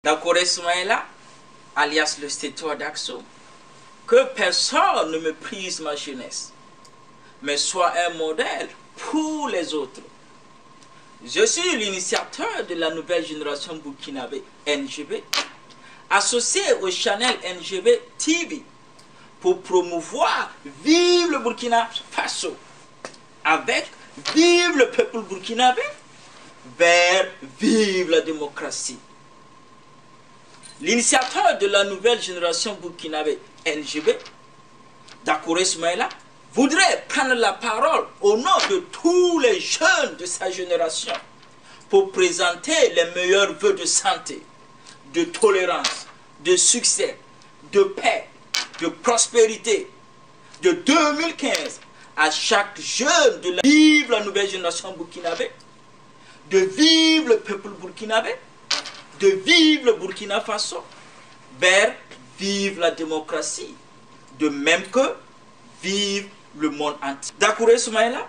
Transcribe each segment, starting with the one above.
Dakore Soumaïla, alias le Stétois d'Axo, que personne ne méprise ma jeunesse, mais soit un modèle pour les autres. Je suis l'initiateur de la nouvelle génération burkinabé NGB, associé au channel NGB TV, pour promouvoir Vive le Burkina Faso, avec Vive le peuple burkinabé, vers Vive la démocratie. L'initiateur de la nouvelle génération burkinabé NGB, Dakore Soumaïla, voudrait prendre la parole au nom de tous les jeunes de sa génération pour présenter les meilleurs vœux de santé, de tolérance, de succès, de paix, de prospérité de 2015 à chaque jeune de Vive la nouvelle génération burkinabé, de Vive le peuple burkinabé, de Vive le Burkina Faso, vers Vive la démocratie, de même que Vive le monde entier. Dakore Soumaïla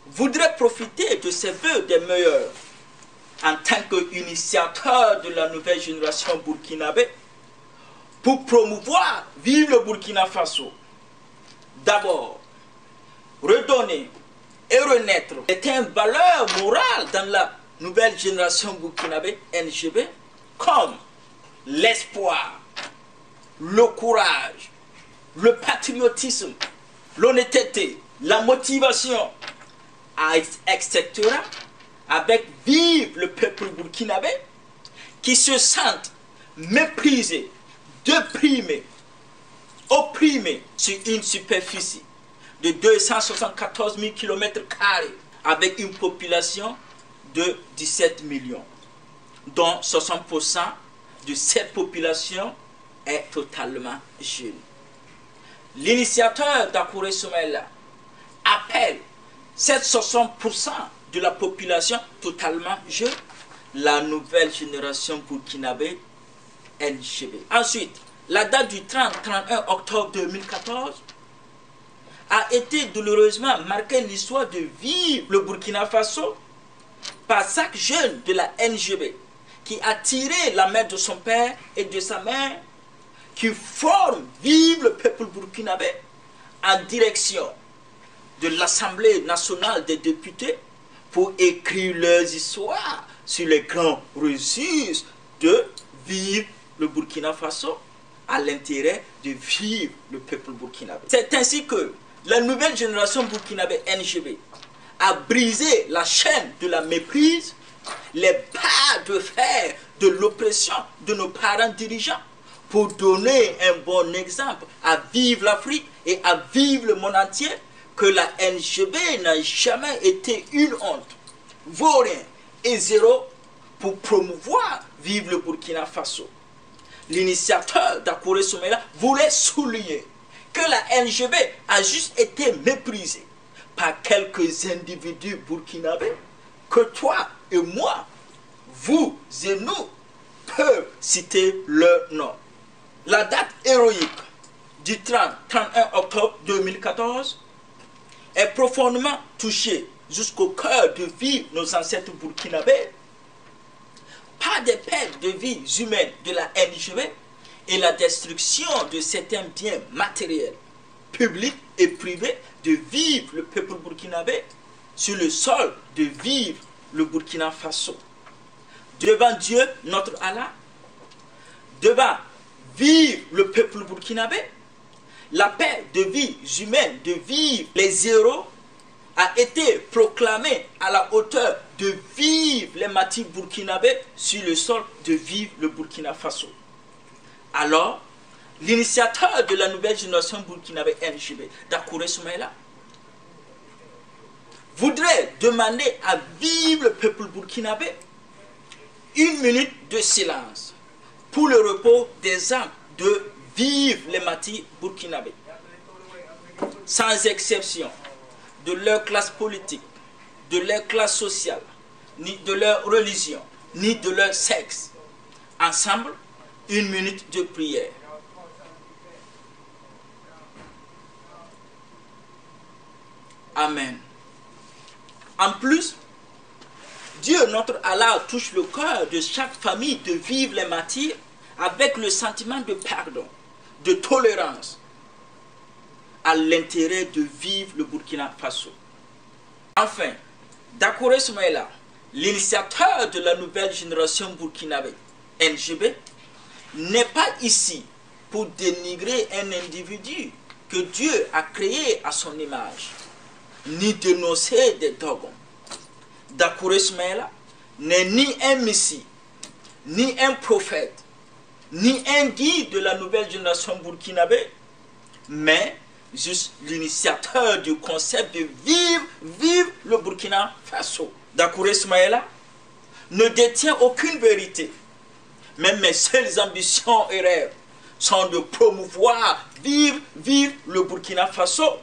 voudrait profiter de ces vœux des meilleurs en tant qu'initiateur de la nouvelle génération burkinabé pour promouvoir Vive le Burkina Faso. D'abord, redonner et renaître certaines valeurs morales dans la nouvelle génération burkinabé NGB, comme l'espoir, le courage, le patriotisme, l'honnêteté, la motivation, etc. avec Vive le peuple burkinabé qui se sentent méprisés, déprimés, opprimés sur une superficie de 274 000 km² avec une population de 17 millions, dont 60% de cette population est totalement jeune. L'initiateur Dakore Soumaïla appelle cette 60% de la population totalement jeune la nouvelle génération burkinabé NGB. Ensuite, la date du 30-31 octobre 2014 a été douloureusement marquée l'histoire de Vive le Burkina Faso par chaque jeune de la NGB qui a tiré la main de son père et de sa mère, qui forment Vive le peuple burkinabé en direction de l'Assemblée nationale des députés pour écrire leurs histoires sur les grands registres de Vive le Burkina Faso à l'intérêt de Vive le peuple burkinabé. C'est ainsi que la nouvelle génération burkinabé NGB a brisé la chaîne de la méprise, les barres de fer de l'oppression de nos parents dirigeants pour donner un bon exemple à Vive l'Afrique et à Vive le monde entier que la NGB n'a jamais été une honte, vaut rien et zéro pour promouvoir Vive le Burkina Faso. L'initiateur Dakore Soumaïla voulait souligner que la NGB a juste été méprisée par quelques individus burkinabés que toi et moi, vous et nous, peuvent citer leur nom. La date héroïque du 30-31 octobre 2014 est profondément touchée jusqu'au cœur de vie de nos ancêtres burkinabés par des pertes de vies humaines de la NGB et la destruction de certains biens matériels, publics et privés de Vive le peuple burkinabé sur le sol de Vive le Burkina Faso. Devant Dieu, notre Allah, devant Vive le peuple burkinabé, la paix de vie humaine, de Vive les héros, a été proclamée à la hauteur de Vive les martyrs burkinabés sur le sol de Vive le Burkina Faso. Alors, l'initiateur de la nouvelle génération burkinabé NGB, Dakore Soumaïla, voudrait demander à Vive le peuple burkinabé 1 minute de silence pour le repos des âmes de Vive les martyrs burkinabés, sans exception de leur classe politique, de leur classe sociale, ni de leur religion, ni de leur sexe. Ensemble, 1 minute de prière. Amen. En plus Dieu, notre Allah, touche le cœur de chaque famille de vivre les martyrs avec le sentiment de pardon, de tolérance, à l'intérêt de vivre le Burkina Faso. Enfin, Dakore Soumaïla, l'initiateur de la nouvelle génération burkinabé, NGB, n'est pas ici pour dénigrer un individu que Dieu a créé à son image, ni dénoncer des dogmes. Dakore Soumaïla n'est ni un messie, ni un prophète, ni un guide de la nouvelle génération burkinabé, mais juste l'initiateur du concept de vivre le Burkina Faso. Dakore Soumaïla ne détient aucune vérité, mais mes seules ambitions et rêves sont de promouvoir, vivre le Burkina Faso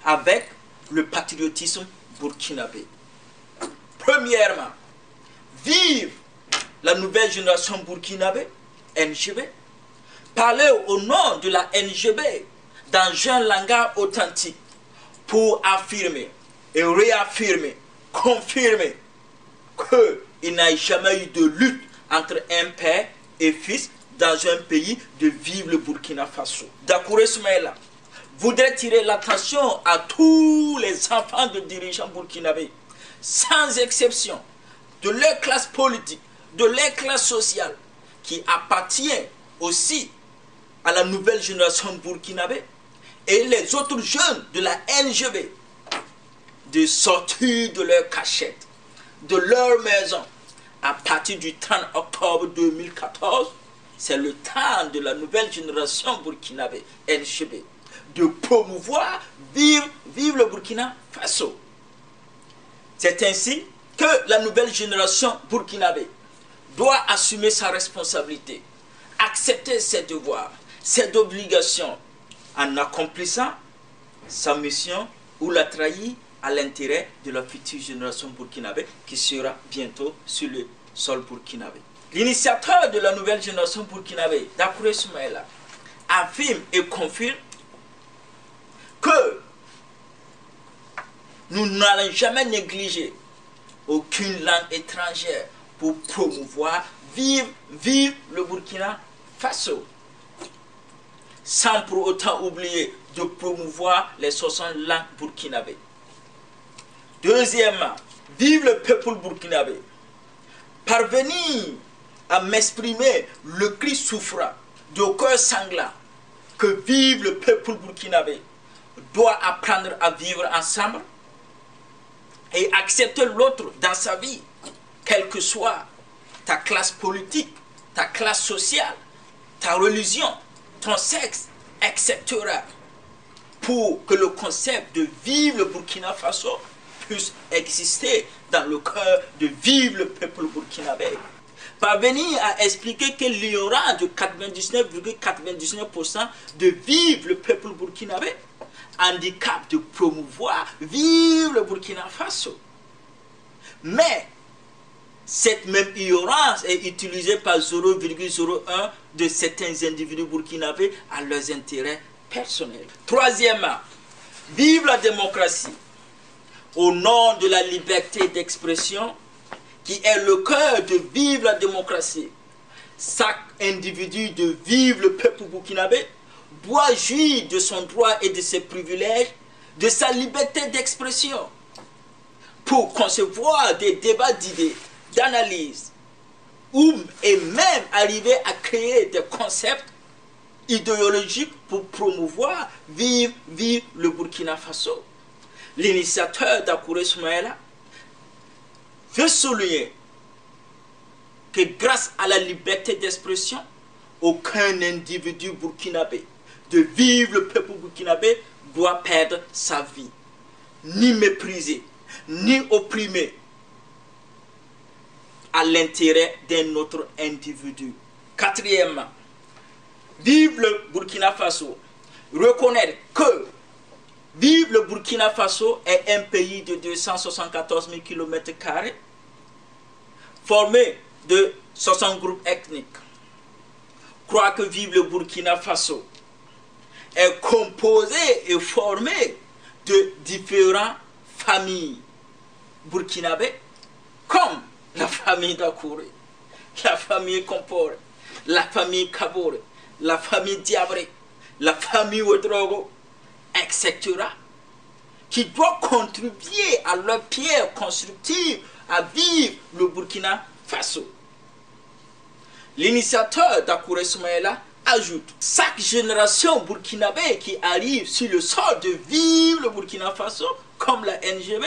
avec le patriotisme burkinabé. Premièrement, vive la nouvelle génération burkinabé, NGB, parler au nom de la NGB dans un langage authentique pour affirmer et réaffirmer, confirmer qu'il n'y a jamais eu de lutte entre un père et fils dans un pays de vivre le Burkina Faso. Dakore Soumaïla voudrait tirer l'attention à tous les enfants de dirigeants burkinabés, sans exception, de leur classe politique, de leur classe sociale, qui appartient aussi à la nouvelle génération burkinabé, et les autres jeunes de la NGB, de sortir de leur cachette, de leur maison, à partir du 30 octobre 2014, c'est le temps de la nouvelle génération burkinabé, NGB, de promouvoir, vivre le Burkina Faso. C'est ainsi que la nouvelle génération burkinabé doit assumer sa responsabilité, accepter ses devoirs, ses obligations, en accomplissant sa mission ou la trahir à l'intérêt de la future génération burkinabé qui sera bientôt sur le sol burkinabé. L'initiateur de la nouvelle génération burkinabé, Dakore Soumaïla, affirme et confirme que nous n'allons jamais négliger aucune langue étrangère pour promouvoir, vivre le Burkina Faso, sans pour autant oublier de promouvoir les 60 langues burkinabées. Deuxièmement, vive le peuple burkinabé. Parvenir à m'exprimer le cri souffrant de cœur sanglant que vive le peuple burkinabé doit apprendre à vivre ensemble et accepter l'autre dans sa vie, quelle que soit ta classe politique, ta classe sociale, ta religion, ton sexe, etc. pour que le concept de vivre le Burkina Faso puisse exister dans le cœur de vivre le peuple burkinabé. Parvenir à expliquer qu'il y aura de 99,99% de vivre le peuple burkinabé, handicap de promouvoir, vivre le Burkina Faso. Mais cette même ignorance est utilisée par 0,01 de certains individus burkinabés à leurs intérêts personnels. Troisièmement, vive la démocratie au nom de la liberté d'expression qui est le cœur de vivre la démocratie. Chaque individu de vivre le peuple burkinabé doit jouir de son droit et de ses privilèges, de sa liberté d'expression, pour concevoir des débats d'idées, d'analyse, et même arriver à créer des concepts idéologiques pour promouvoir, vivre le Burkina Faso. L'initiateur Dakore Soumaïla veut souligner que grâce à la liberté d'expression, aucun individu burkinabé de vivre le peuple burkinabé doit perdre sa vie, ni mépriser, ni opprimer à l'intérêt d'un autre individu. Quatrièmement, vive le Burkina Faso, reconnaître que vive le Burkina Faso est un pays de 274 000 km², formé de 60 groupes ethniques. Croire que vive le Burkina Faso est composé et formé de différentes familles burkinabées, comme la famille Dakouré, la famille Compaoré, la famille Kaboré, la famille Diabré, la famille Ouedraogo, etc., qui doivent contribuer à leur pierre constructive à vivre le Burkina Faso. L'initiateur Dakouré Soumaïla ajoute: chaque génération burkinabé qui arrive sur le sol de vivre le Burkina Faso, comme la NGB,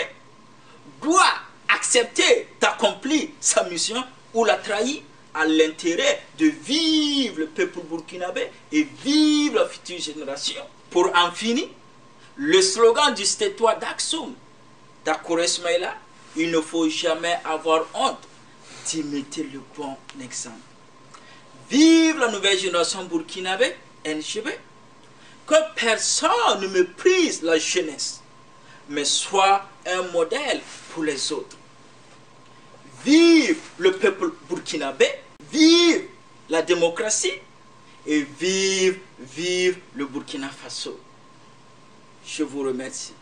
doit accepter d'accomplir sa mission ou la trahir à l'intérêt de vivre le peuple burkinabé et vivre la future génération. Pour en finir, le slogan du territoire d'Aksum, Dakouré Soumaïla: il ne faut jamais avoir honte d'imiter le bon exemple. Vive la nouvelle génération burkinabé, NGB, que personne ne méprise la jeunesse, mais soit un modèle pour les autres. Vive le peuple burkinabé, vive la démocratie et vive le Burkina Faso. Je vous remercie.